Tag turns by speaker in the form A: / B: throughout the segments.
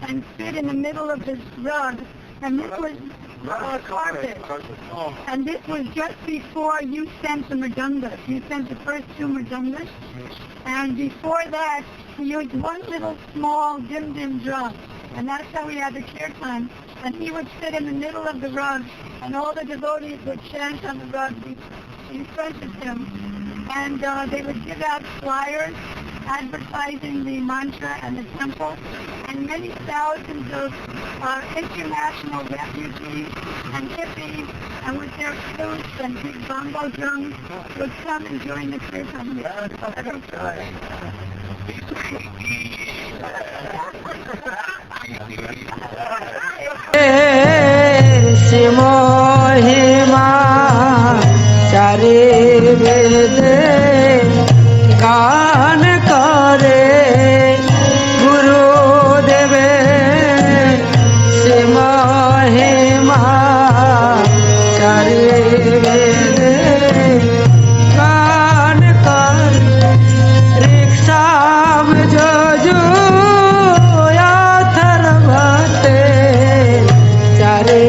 A: and sit in the middle of his rug, and this was carpet. And this was just before you sent the Mridungas. You sent the first 2 Mridungas, and before that, he used one little small dim drum, and that's how we had the kirtan. And he would sit in the middle of the rug, and all the devotees would chant on the rug in front of him, and they would give out flyers advertising the mantra and the temple, and many thousands of international refugees and hippies, and with their flutes and big bongo drums, would come and join the kirtan.
B: महिमा चारे वेद गान करे गुरुदेवे से महिमा चारे वेद गान कर rickshaw में जो थरवते चारे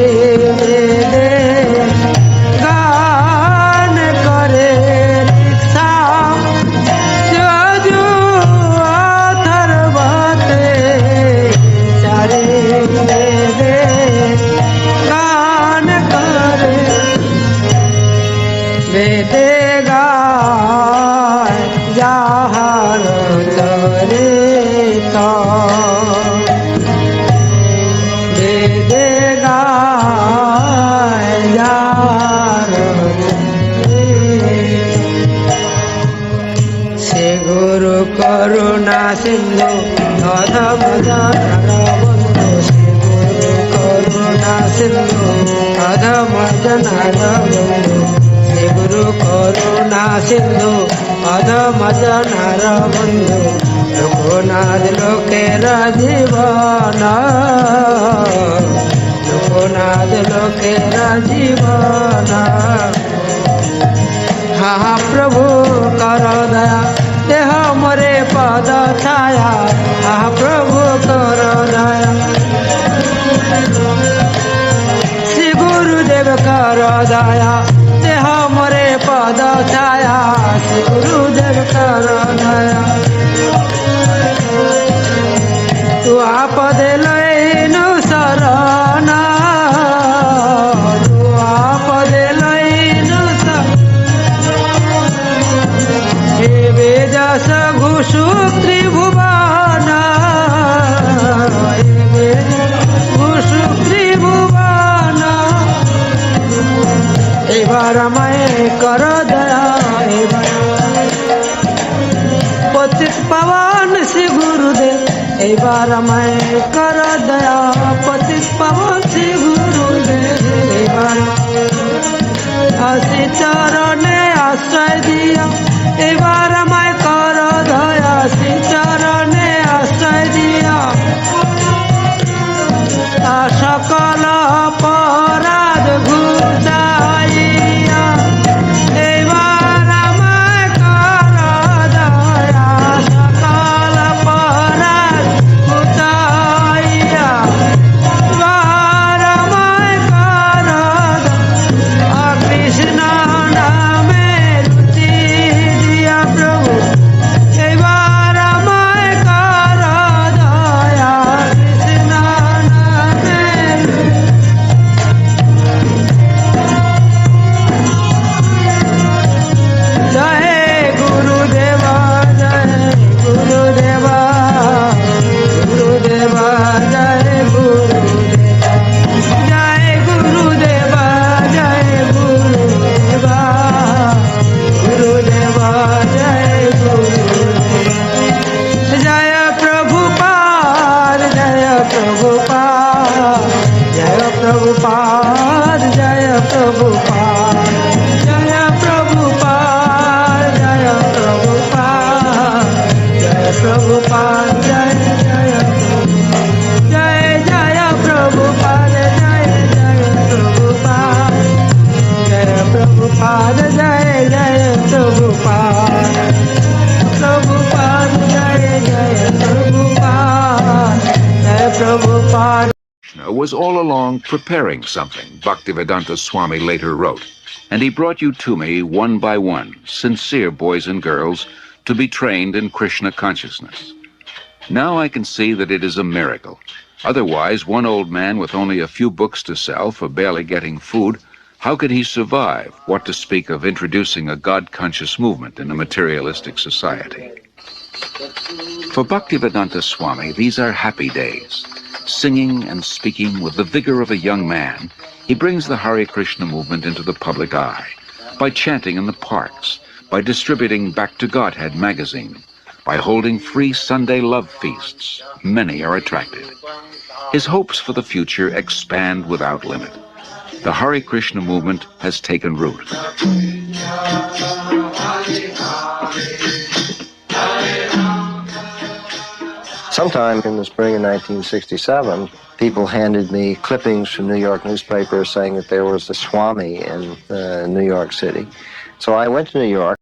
B: करुणा सिंधु अधम जनर बंधु श्री गुरु करुणा सिंधु अधम जनर बंधु श्री गुरु करुणा सिंधु अधम जनर बंधु लोकनाथ लोकेर जीवन लोकनाथ लोकेर जीवन हा प्रभु कर दया देह मोरे पद छाया प्रभु कर दया श्री गुरुदेव कर दया देह मोरे पद छाया श्री गुरुदेव कर दया तू आपद लैनु शरण तू आपद लैनु वेदस घुषु त्रिभुवन घुषु त्रिभुवन एबार मैं कर दया पतित पावन श्री गुरुदेव एबार मैं कर दया पतित पावन श्री गुरुदेव एबार श्री चरणे आश्रय दिया एबार मैं कर दया श्री चरणे आश्रय दिया सकल अपराध घुचाइया एबार मैं कर दया सकल अपराध घुचाइया एबार मैं कर दया कृष्ण प्रभुपाद जय प्रभुपाद जय प्रभुपाद जय प्रभुपाद जय प्रभुपाद जय जय जय जय प्रभुपाद जय जय प्रभुपाद जय प्रभुपाद जय जय प्रभुपाद प्रभुपाद जय जय प्रभुपाद जय प्रभु
C: preparing something, Bhaktivedanta Swami later wrote, and he brought you to me one by one, sincere boys and girls, to be trained in Krishna consciousness. Now I can see that it is a miracle. Otherwise, one old man with only a few books to sell for barely getting food, how could he survive, what to speak of introducing a God-conscious movement in a materialistic society? For Bhaktivedanta Swami, these are happy days. Singing and speaking with the vigor of a young man, he brings the Hare Krishna movement into the public eye, by chanting in the parks, by distributing Back to Godhead magazine, by holding free Sunday love feasts. Many are attracted. His hopes for the future expand without limit. The Hare Krishna movement has taken root.
D: Sometime in the spring of 1967, people handed me clippings from New York newspapers saying that there was a Swami in New York City. So I went to New York.